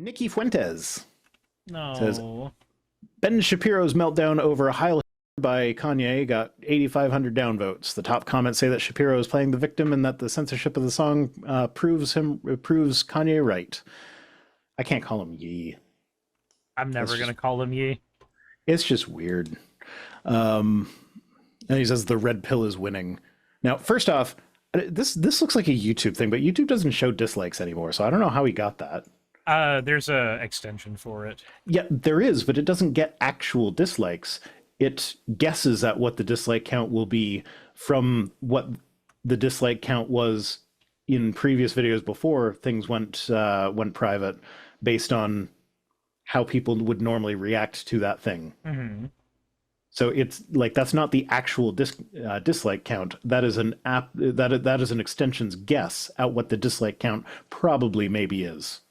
Nikki Fuentes says No. Ben Shapiro's meltdown over Heil by Kanye got 8,500 downvotes. The top comments say that Shapiro is playing the victim and that the censorship of the song proves Kanye right. I can't call him Yee. I'm never going to call him Ye. It's just weird. And he says the red pill is winning. Now, first off, this looks like a YouTube thing, but YouTube doesn't show dislikes anymore, so I don't know how he got that. There's a extension for it. Yeah, there is, but it doesn't get actual dislikes. It guesses at what the dislike count will be from what the dislike count was in previous videos before things went private, based on how people would normally react to that thing. Mm-hmm. So it's like that's not the actual dislike count. That is an that is an extension's guess at what the dislike count probably maybe is.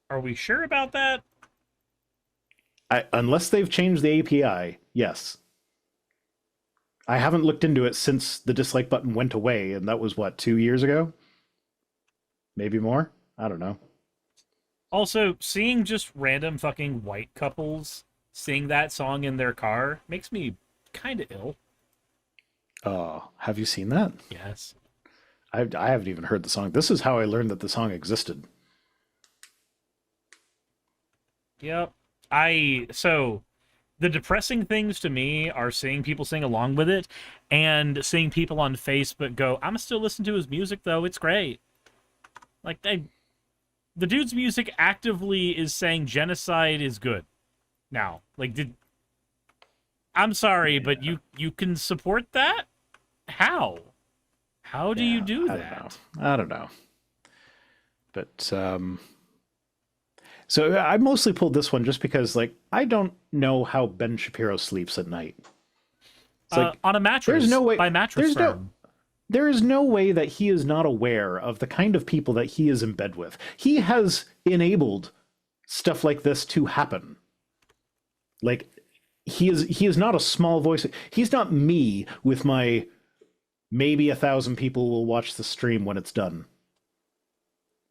Are we sure about that? Unless they've changed the API, yes. I haven't looked into it since the dislike button went away, and that was what, 2 years ago? Maybe more? I don't know. Also, seeing just random fucking white couples sing that song in their car makes me kind of ill. Oh, have you seen that? Yes. I haven't even heard the song. This is how I learned that the song existed. Yep. So the depressing things to me are seeing people sing along with it and seeing people on Facebook go, I'm still listening to his music though, it's great. Like the dude's music actively is saying genocide is good. Now, like I'm sorry, but you can support that? How? How do you do that? I don't know. But so I mostly pulled this one just because, like, I don't know how Ben Shapiro sleeps at night. It's like, on a mattress. There's no way. By Mattress Firm. There is no way that he is not aware of the kind of people that he is in bed with. He has enabled stuff like this to happen. Like, he is not a small voice. He's not me with my maybe 1,000 people will watch the stream when it's done.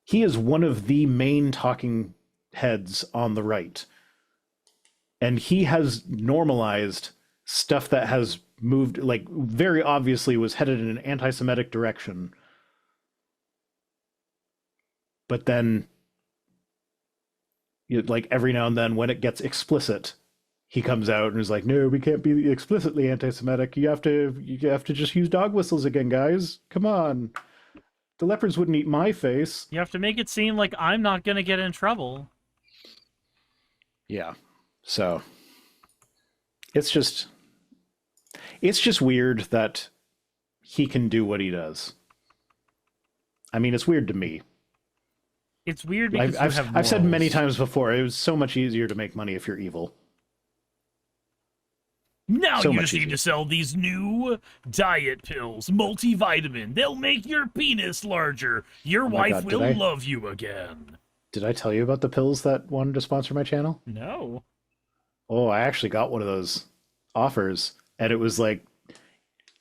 He is one of the main talking heads on the right. And he has normalized stuff that has moved, like, very obviously was headed in an anti-Semitic direction. But then, like, every now and then when it gets explicit, he comes out and is like, no, we can't be explicitly anti-Semitic. You have to just use dog whistles again, guys. Come on. The leopards wouldn't eat my face. You have to make it seem like I'm not going to get in trouble. Yeah. So it's just weird that he can do what he does. I mean, it's weird to me. It's weird because I've said many times before, it was so much easier to make money if you're evil. Now you just need to sell these new diet pills, multivitamin. They'll make your penis larger. Your wife will love you again. Did I tell you about the pills that wanted to sponsor my channel? No. Oh, I actually got one of those offers, and it was like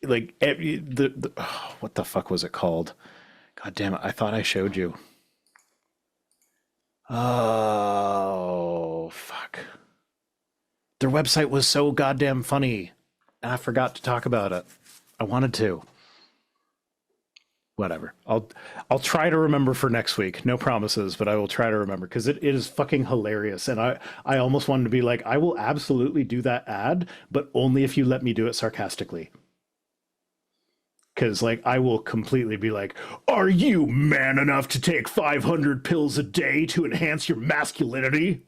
what the fuck was it called? God damn it! I thought I showed you. Oh fuck! Their website was so goddamn funny, and I forgot to talk about it. I wanted to. Whatever. I'll try to remember for next week. No promises, but I will try to remember because it is fucking hilarious. And I almost wanted to be like, I will absolutely do that ad, but only if you let me do it sarcastically. Because, like, I will completely be like, are you man enough to take 500 pills a day to enhance your masculinity?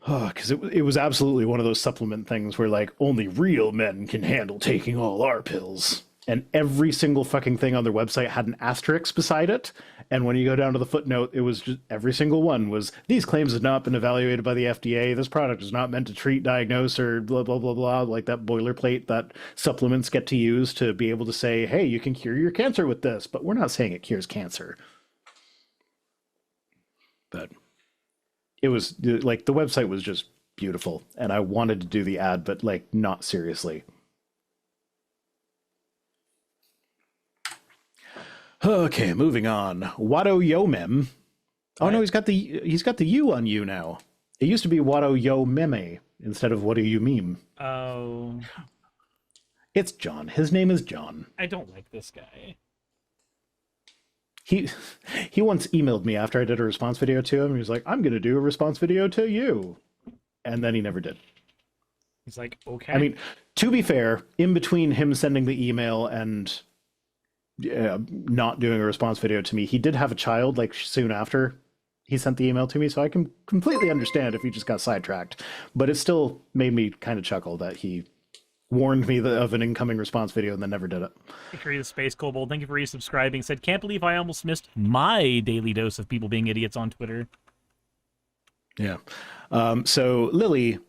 Because it was absolutely one of those supplement things where, like, only real men can handle taking all our pills. And every single fucking thing on their website had an asterisk beside it. And when you go down to the footnote, it was just every single one was, these claims have not been evaluated by the FDA. This product is not meant to treat, diagnose, or blah, blah, blah, blah. Like that boilerplate that supplements get to use to be able to say, hey, you can cure your cancer with this. But we're not saying it cures cancer. But it was like the website was just beautiful, and I wanted to do the ad, but like not seriously. Okay, moving on. Wado Yomem. Oh no, he's got the U on you now. It used to be Wado Yo Meme instead of What Do You Meme. Oh, It's John. His name is John. I don't like this guy. He he once emailed me after I did a response video to him. He was like, "I'm gonna do a response video to you," and then he never did. He's like, okay. I mean, to be fair, in between him sending the email and not doing a response video to me, he did have a child like soon after he sent the email to me, so I can completely understand if he just got sidetracked. But it still made me kind of chuckle that he warned me of an incoming response video and then never did it. Hickory the Space Kobold, thank you for resubscribing. Said, can't believe I almost missed my daily dose of people being idiots on Twitter. Yeah. So Lily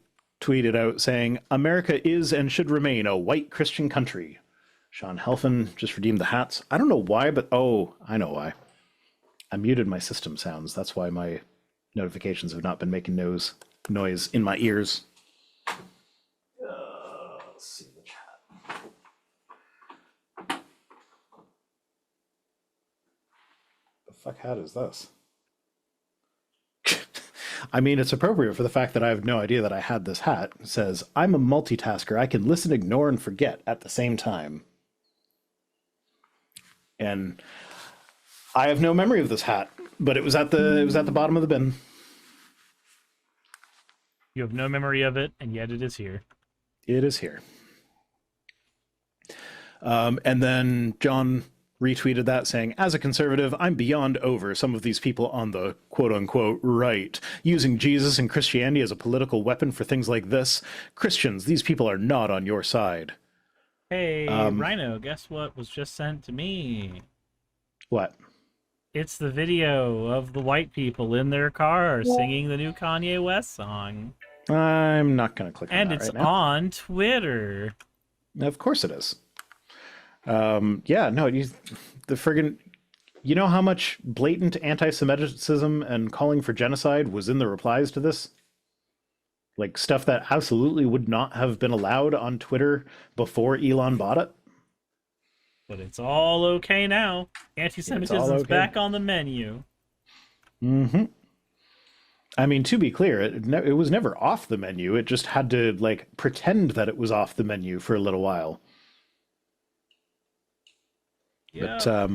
tweeted out saying, America is and should remain a white Christian country. Sean Helfin just redeemed the hats. I don't know why, but oh, I know why. I muted my system sounds. That's why my notifications have not been making noise in my ears. Let's see the chat. The fuck hat is this? I mean, it's appropriate for the fact that I have no idea that I had this hat. It says, I'm a multitasker. I can listen, ignore, and forget at the same time. And I have no memory of this hat, but it was at the bottom of the bin. You have no memory of it, and yet it is here. It is here. And then John retweeted that saying, as a conservative, I'm beyond over some of these people on the quote-unquote right, using Jesus and Christianity as a political weapon for things like this. Christians, these people are not on your side. Hey, Rhino, guess what was just sent to me? What? It's the video of the white people in their car singing the new Kanye West song. I'm not going to click on and that it's right now. on Twitter. Of course it is. Yeah, no, the friggin', you know how much blatant anti-Semitism and calling for genocide was in the replies to this? Like stuff that absolutely would not have been allowed on Twitter before Elon bought it. But it's all okay now. Anti-Semitism's back on the menu. Mm-hmm. I mean, to be clear, it was never off the menu. It just had to, like, pretend that it was off the menu for a little while. Yeah. But,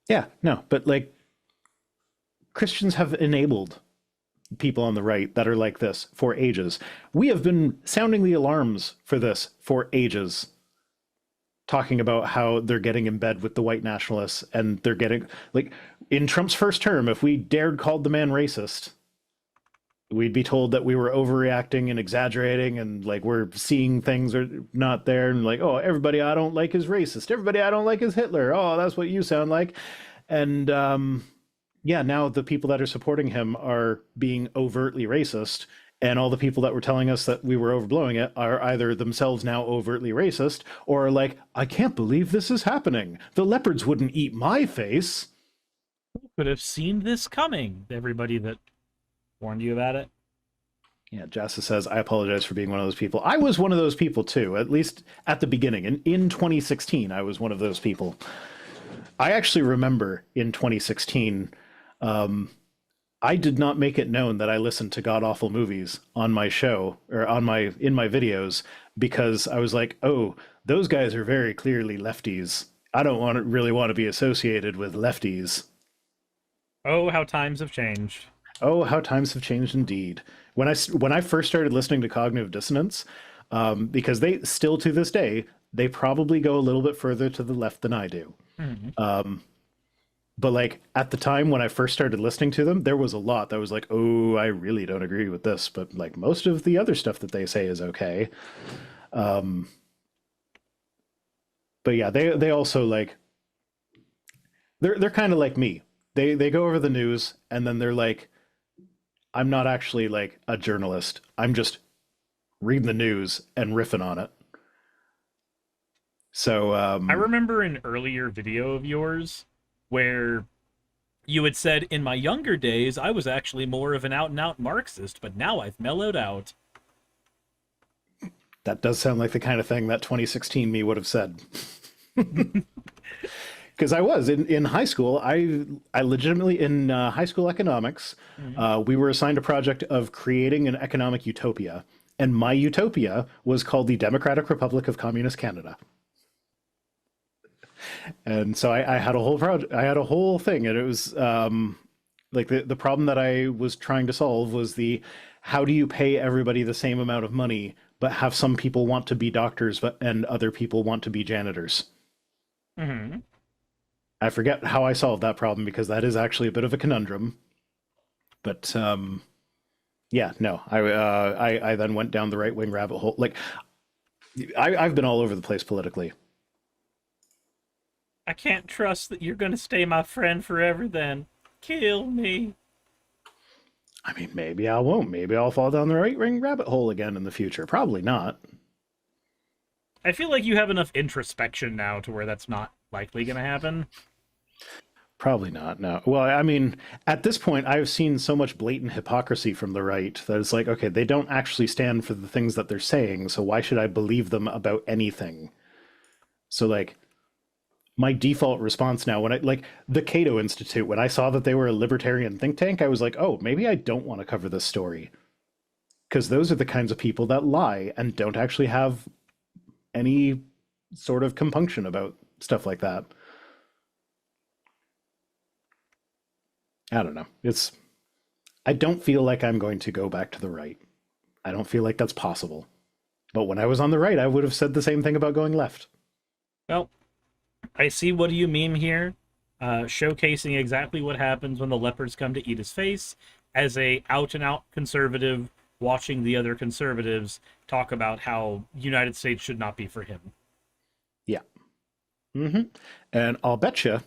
yeah, no, but, like, Christians have enabled people on the right that are like this for ages. We have been sounding the alarms for this for ages, talking about how they're getting in bed with the white nationalists, and they're getting, like, in Trump's first term, if we dared call the man racist, we'd be told that we were overreacting and exaggerating, and like we're seeing things are not there, and like, oh, everybody I don't like is racist, everybody I don't like is Hitler, oh, that's what you sound like. And yeah, now the people that are supporting him are being overtly racist, and all the people that were telling us that we were overblowing it are either themselves now overtly racist, or are like, I can't believe this is happening. The leopards wouldn't eat my face. Who could have seen this coming? Everybody that warned you about it. Yeah, Jassa says, I apologize for being one of those people. I was one of those people too, at least at the beginning. And in 2016, I was one of those people. I actually remember in 2016, I did not make it known that I listened to god-awful movies on my show, or in my videos, because I was like, oh, those guys are very clearly lefties. I don't really want to be associated with lefties. Oh, how times have changed. Oh, how times have changed indeed. When I first started listening to Cognitive Dissonance, because they still to this day, they probably go a little bit further to the left than I do. Mm-hmm. But like at the time when I first started listening to them, there was a lot that was like, oh, I really don't agree with this. But like most of the other stuff that they say is okay. But yeah, they also like, they're kind of like me. They go over the news and then they're like, I'm not actually like a journalist. I'm just reading the news and riffing on it. So I remember an earlier video of yours where you had said, in my younger days, I was actually more of an out-and-out Marxist, but now I've mellowed out. That does sound like the kind of thing that 2016 me would have said. because I was in high school. I legitimately in high school economics, Mhm. we were assigned a project of creating an economic utopia, and my utopia was called the Democratic Republic of Communist Canada. And so I had a whole project. I had a whole thing, and it was like the problem that I was trying to solve was the how do you pay everybody the same amount of money, but have some people want to be doctors, but and other people want to be janitors. Mhm. I forget how I solved that problem because that is actually a bit of a conundrum. But yeah, no, I then went down the right wing rabbit hole. Like I've been all over the place politically. I can't trust that you're gonna stay my friend forever. Then kill me. I mean, maybe I won't. Maybe I'll fall down the right wing rabbit hole again in the future. Probably not. I feel like you have enough introspection now to where that's not likely gonna happen. Probably not. No. Well, I mean, at this point, I've seen so much blatant hypocrisy from the right that it's like, okay, they don't actually stand for the things that they're saying, so why should I believe them about anything? So, like, my default response now, when I like the Cato Institute, when I saw that they were a libertarian think tank, I was like, oh, maybe I don't want to cover this story. Because those are the kinds of people that lie and don't actually have any sort of compunction about stuff like that. I don't know. I don't feel like I'm going to go back to the right. I don't feel like that's possible. But when I was on the right, I would have said the same thing about going left. Well, I see what do you meme here, showcasing exactly what happens when the leopards come to eat his face as a out and out conservative watching the other conservatives talk about how United States should not be for him. Yeah. hmm And I'll bet you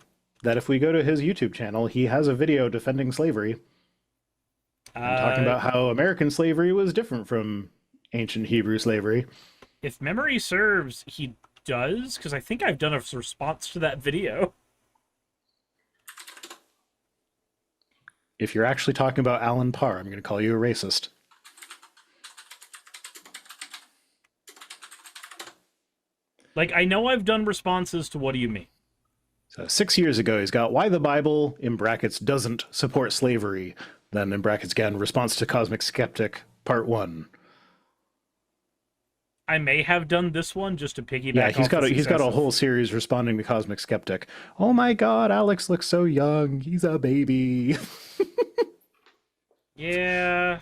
that if we go to his YouTube channel, he has a video defending slavery and talking Uh, about how American slavery was different from ancient Hebrew slavery. if memory serves, he does, because I think I've done a response to that video. If you're actually talking about Alan Parr, I'm going to call you a racist. Like, I know I've done responses to what do you mean? So 6 years ago, he's got why the Bible, in brackets, doesn't support slavery. Then in brackets again, response to Cosmic Skeptic, part one. I may have done this one just to Yeah, piggyback off the he's got success a of... whole series responding to Cosmic Skeptic. Oh my God, Alex looks so young. He's a baby. Yeah,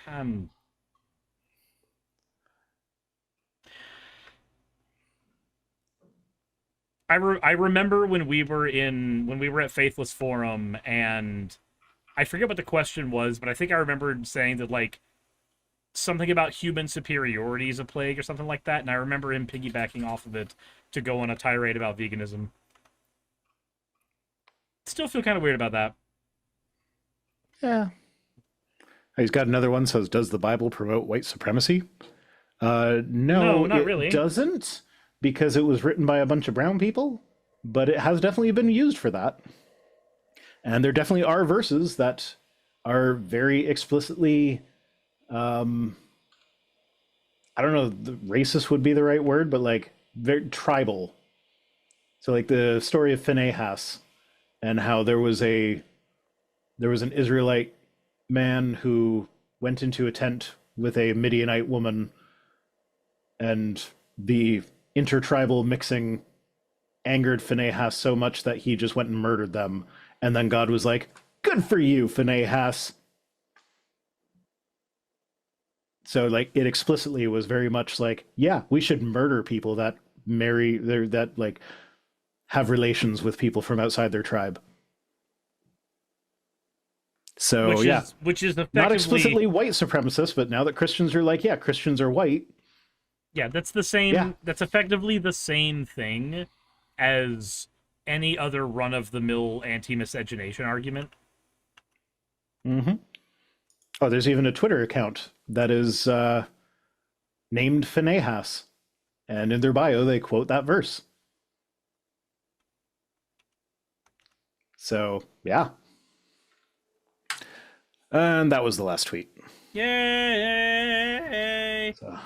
I remember when we were at Faithless Forum, and I forget what the question was, but I think I remember saying that, like, something about human superiority is a plague or something like that, and I remember him piggybacking off of it to go on a tirade about veganism. Still feel kind of weird about that. Yeah. He's got another one says, does the Bible promote white supremacy? No, No, not it really. doesn't, because it was written by a bunch of brown people, but it has definitely been used for that. And there definitely are verses that are very explicitly, um, I don't know, the racist would be the right word, but like very tribal. So like the story of Phinehas and how there was an Israelite man who went into a tent with a Midianite woman, and the intertribal mixing angered Phinehas so much that he just went and murdered them. And then God was like, "Good for you, Phinehas." So like it explicitly was very much like, yeah, we should murder people that that like have relations with people from outside their tribe. So yeah, Which is not effectively... explicitly white supremacist, but now that Christians are like, yeah, Christians are white. Yeah, Yeah. that's effectively the same thing as any other run-of-the-mill anti-miscegenation argument. hmm Oh, there's even a Twitter account that is named Phinehas, and in their bio they quote that verse. So yeah, and that was the last tweet. Yay! So,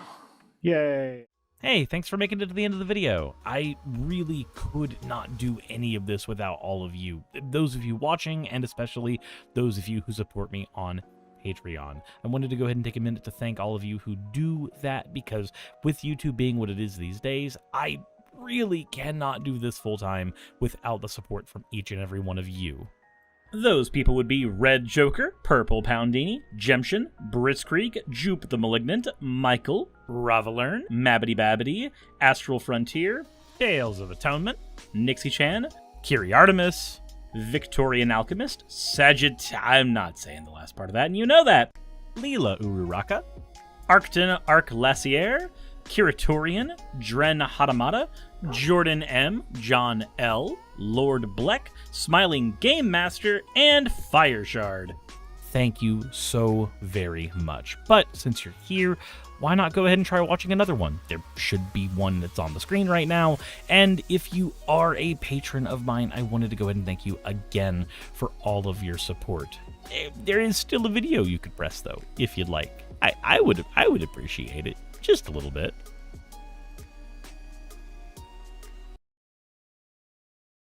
yay. Hey, thanks for making it to the end of the video. I really could not do any of this without all of you. Those of you watching, and especially those of you who support me on Patreon. I wanted to go ahead and take a minute to thank all of you who do that, because with YouTube being what it is these days, I really cannot do this full time without the support from each and every one of you. Those people would be Red Joker, Purple Poundini, Jemshin, Britzkrieg, Jupe the Malignant, Michael, Ravelern, Mabbity Babbity, Astral Frontier, Tales of Atonement, Nixie Chan, Kiri Artemis, Victorian Alchemist, I'm not saying the last part of that, and you know that, Leela Ururaka, Arcton Arclacier, Kiratorian, Dren Hadamata, Jordan M, John L, Lord Bleck, Smiling Game Master, and Fire Shard. Thank you so very much. But since you're here, why not go ahead and try watching another one? There should be one that's on the screen right now. And if you are a patron of mine, I wanted to go ahead and thank you again for all of your support. There is still a video you could press though, if you'd like. I would appreciate it just a little bit.